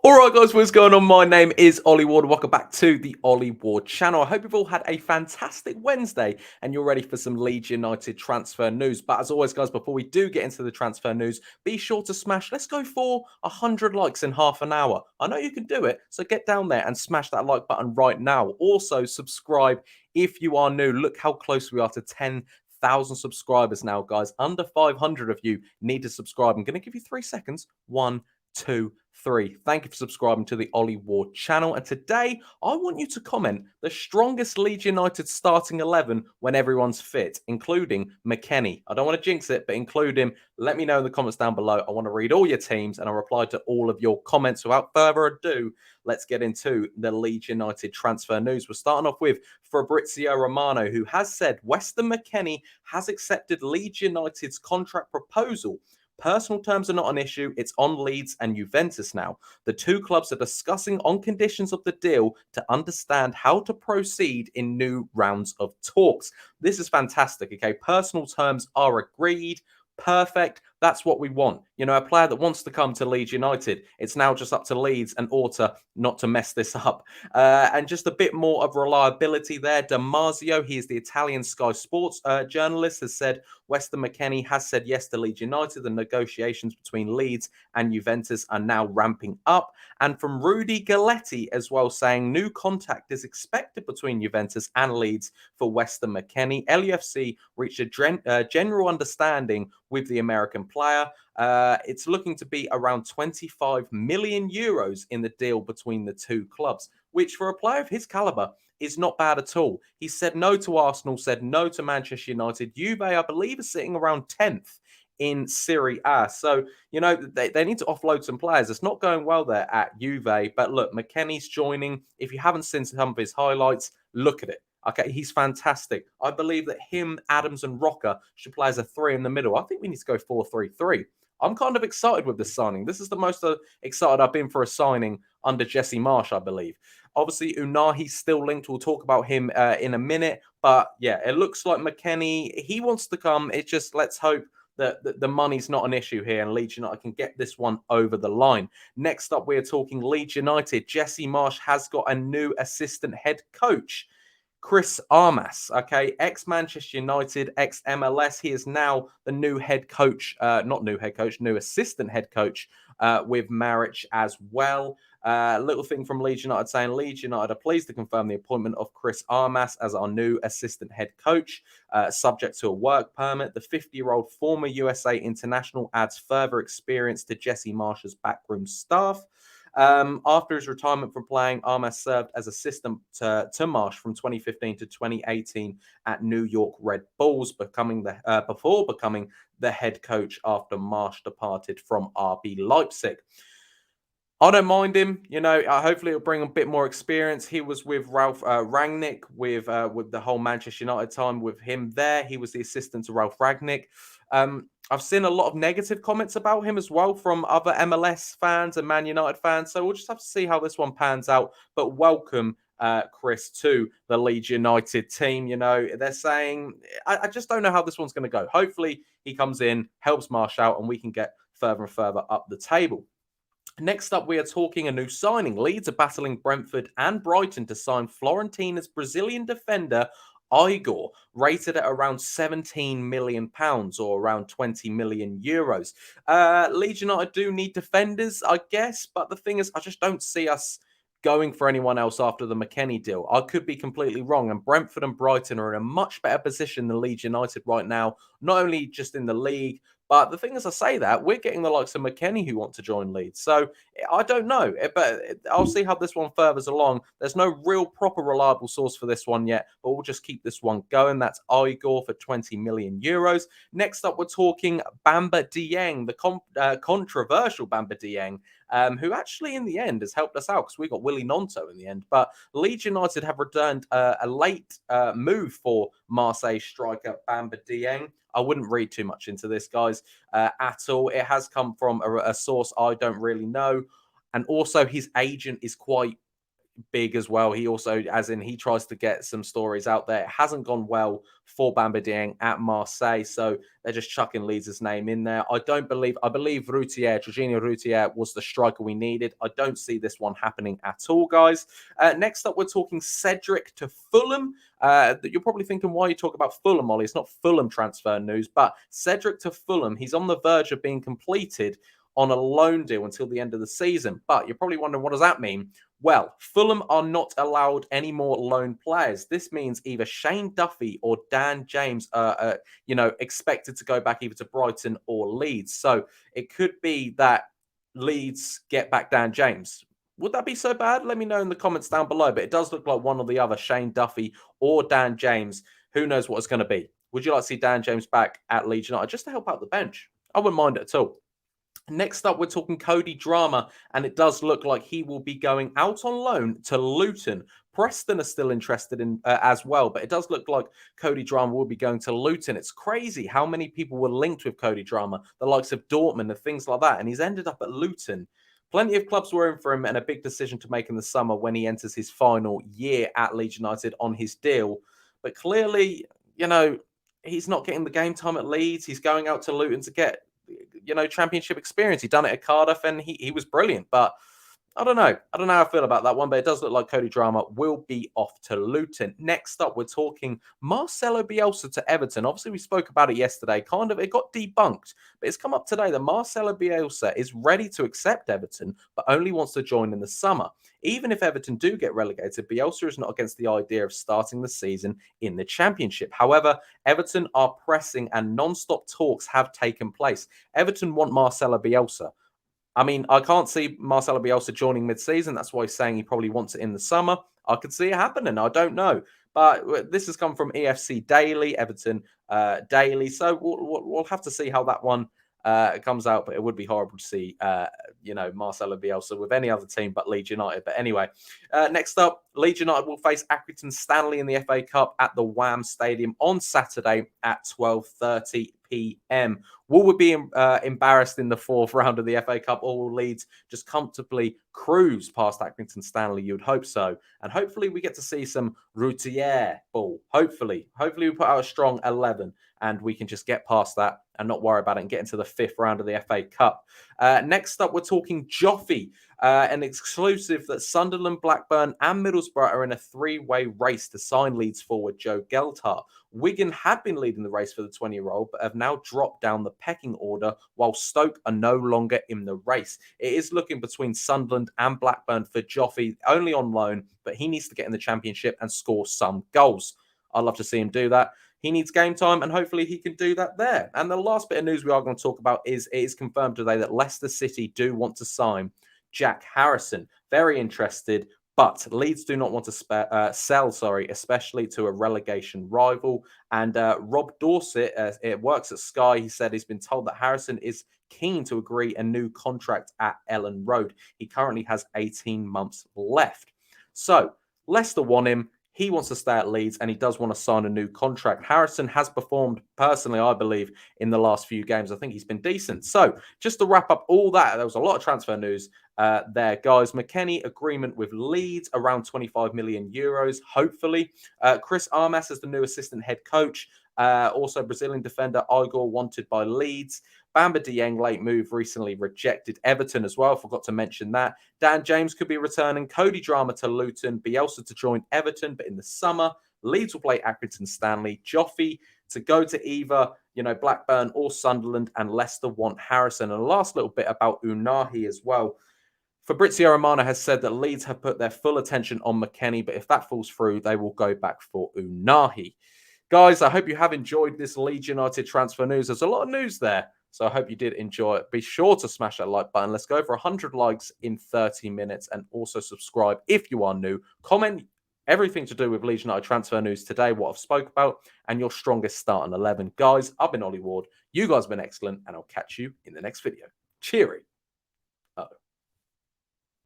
All right, guys, what's going on? My name is Ollie Ward. Welcome back to the Ollie Ward channel. I hope you've all had a fantastic Wednesday and you're ready for some Leeds United transfer news. But as always, guys, before we do get into the transfer news, be sure to smash, let's go for 100 likes in half an hour. I know you can do it, so get down there and smash that like button right now. Also, subscribe if you are new. Look how close we are to 10,000 subscribers now, guys. Under 500 of you need to subscribe. I'm going to give you 3 seconds. 1, 2, 3. Thank you for subscribing to the Ollie Ward channel. And today, I want you to comment the strongest Leeds United starting 11 when everyone's fit, including McKennie. I don't want to jinx it, but include him. Let me know in the comments down below. I want to read all your teams and I'll reply to all of your comments. Without further ado, let's get into the Leeds United transfer news. We're starting off with Fabrizio Romano, who has said Weston McKennie has accepted Leeds United's contract proposal. Personal terms are not an issue. It's on Leeds and Juventus now. The two clubs are discussing on conditions of the deal to understand how to proceed in new rounds of talks. This is fantastic, okay? Personal terms are agreed. Perfect. That's what we want. You know, a player that wants to come to Leeds United. It's now just up to Leeds and Orta not to mess this up. And just a bit more of reliability there. Damasio, he is the Italian Sky Sports journalist, has said Weston McKennie has said yes to Leeds United. The negotiations between Leeds and Juventus are now ramping up. And from Rudy Galletti as well, saying new contact is expected between Juventus and Leeds for Weston McKennie. LUFC reached a general understanding with the American player. It's looking to be around 25 million euros in the deal between the two clubs, which for a player of his caliber is not bad at all. He said no to Arsenal, said no to Manchester United. Juve, I believe, is sitting around 10th in Serie A. So, you know, they need to offload some players. It's not going well there at Juve. But look, McKennie's joining. If you haven't seen some of his highlights, look at it. Okay, he's fantastic. I believe that him, Adams, and Rocker should play as a three in the middle. I think we need to go 4-3-3. I'm kind of excited with this signing. This is the most excited I've been for a signing under Jesse Marsch, I believe. Obviously, Ounahi's still linked. We'll talk about him in a minute. But yeah, it looks like McKennie, he wants to come. It's just, let's hope that the money's not an issue here and Leeds United can get this one over the line. Next up, we're talking Leeds United. Jesse Marsch has got a new assistant head coach. Chris Armus, okay, ex-Manchester United, ex-MLS. He is now the new head coach, new assistant head coach with Marich as well. Little thing from Leeds United saying Leeds United are pleased to confirm the appointment of Chris Armus as our new assistant head coach, subject to a work permit. The 50-year-old former USA international adds further experience to Jesse Marsch's backroom staff. After his retirement from playing, Armus served as assistant to Marsch from 2015 to 2018 at New York Red Bulls, before becoming the head coach after Marsch departed from RB Leipzig. I don't mind him. You know, hopefully it'll bring a bit more experience. He was with Ralph Rangnick with the whole Manchester United time with him there. He was the assistant to Ralph Rangnick. I've seen a lot of negative comments about him as well from other MLS fans and Man United fans. So we'll just have to see how this one pans out. But welcome, Chris, to the Leeds United team. You know, they're saying, I just don't know how this one's going to go. Hopefully he comes in, helps Marsch out, and we can get further and further up the table. Next up, we are talking a new signing. Leeds are battling Brentford and Brighton to sign Florentina's Brazilian defender, Igor, rated at around £17 million or around 20 million euros. Leeds United do need defenders, I guess, but the thing is, I just don't see us going for anyone else after the McKennie deal. I could be completely wrong, and Brentford and Brighton are in a much better position than Leeds United right now, not only just in the league, but the thing is, I say that, we're getting the likes of McKennie who want to join Leeds. So I don't know, but I'll see how this one furthers along. There's no real proper reliable source for this one yet, but we'll just keep this one going. That's Igor for 20 million euros. Next up, we're talking Bamba Dieng, the controversial Bamba Dieng, who actually in the end has helped us out because we got Willie Nonto in the end. But Leeds United have returned a late move for Marseille striker Bamba Dieng. I wouldn't read too much into this, guys, at all. It has come from a source I don't really know. And also his agent is quite big as well. He also, as in, he tries to get some stories out there. It hasn't gone well for Bamba Dieng at Marseille, so they're just chucking Leeds' name in there. I believe Jorginho Routier was the striker we needed. I don't see this one happening at all, guys. Next up, we're talking Cedric to Fulham. You're probably thinking, why you talk about Fulham, Ollie? It's not Fulham transfer news, but Cedric to Fulham, he's on the verge of being completed on a loan deal until the end of the season. But you're probably wondering, what does that mean? Well, Fulham are not allowed any more loan players. This means either Shane Duffy or Dan James are, expected to go back either to Brighton or Leeds. So it could be that Leeds get back Dan James. Would that be so bad? Let me know in the comments down below. But it does look like one or the other, Shane Duffy or Dan James. Who knows what it's going to be? Would you like to see Dan James back at Leeds United just to help out the bench? I wouldn't mind it at all. Next up, we're talking Cody Drameh, and it does look like he will be going out on loan to Luton. Preston are still interested in as well, but it does look like Cody Drameh will be going to Luton. It's crazy how many people were linked with Cody Drameh, the likes of Dortmund and things like that, and he's ended up at Luton. Plenty of clubs were in for him, and a big decision to make in the summer when he enters his final year at Leeds United on his deal. But clearly, he's not getting the game time at Leeds. He's going out to Luton to get championship experience. He done it at Cardiff and he was brilliant. But I don't know. I don't know how I feel about that one, but it does look like Cody Drameh will be off to Luton. Next up, we're talking Marcelo Bielsa to Everton. Obviously, we spoke about it yesterday. It got debunked, but it's come up today that Marcelo Bielsa is ready to accept Everton, but only wants to join in the summer. Even if Everton do get relegated, Bielsa is not against the idea of starting the season in the Championship. However, Everton are pressing and non-stop talks have taken place. Everton want Marcelo Bielsa. I mean, I can't see Marcelo Bielsa joining mid-season. That's why he's saying he probably wants it in the summer. I could see it happening. I don't know. But this has come from EFC Daily, Everton Daily. So we'll have to see how that one comes out. But it would be horrible to see, Marcelo Bielsa with any other team but Leeds United. But anyway, next up, Leeds United will face Accrington Stanley in the FA Cup at the Wham Stadium on Saturday at 12:30 p.m. Will we be embarrassed in the fourth round of the FA Cup, or will Leeds just comfortably cruise past Accrington Stanley? You'd hope so. And hopefully we get to see some Routier ball. Hopefully we put out a strong 11 and we can just get past that and not worry about it and get into the fifth round of the FA Cup. Next up, we're talking Joffy, an exclusive that Sunderland, Blackburn and Middlesbrough are in a three-way race to sign Leeds forward Joe Gelhardt. Wigan had been leading the race for the 20-year-old, but have now dropped down the pecking order, while Stoke are no longer in the race. It is looking between Sunderland and Blackburn for Joffy, only on loan, but he needs to get in the Championship and score some goals. I'd love to see him do that. He needs game time, and hopefully he can do that there. And the last bit of news we are going to talk about is it is confirmed today that Leicester City do want to sign Jack Harrison. Very interested. But Leeds do not want to sell, especially to a relegation rival. And Rob Dorset, it works at Sky, he said he's been told that Harrison is keen to agree a new contract at Ellen Road. He currently has 18 months left. So Leicester want him. He wants to stay at Leeds and he does want to sign a new contract. Harrison has performed personally, I believe, in the last few games. I think he's been decent. So just to wrap up all that, there was a lot of transfer news there, guys. McKennie agreement with Leeds, around 25 million euros, hopefully. Chris Armus as the new assistant head coach. Also, Brazilian defender Igor wanted by Leeds. Bamba Dieng, late move, recently rejected Everton as well. Forgot to mention that. Dan James could be returning. Cody Drameh to Luton. Bielsa to join Everton, but in the summer. Leeds will play Accrington Stanley. Joffy to go to either, Blackburn or Sunderland, and Leicester want Harrison. And a last little bit about Ounahi as well. Fabrizio Romano has said that Leeds have put their full attention on McKennie, but if that falls through, they will go back for Ounahi. Guys, I hope you have enjoyed this Leeds United transfer news. There's a lot of news there, so I hope you did enjoy it. Be sure to smash that like button. Let's go for 100 likes in 30 minutes, and also subscribe if you are new. Comment everything to do with Leeds United transfer news today, what I've spoke about, and your strongest start on 11. Guys, I've been Ollie Ward. You guys have been excellent, and I'll catch you in the next video. Cheery.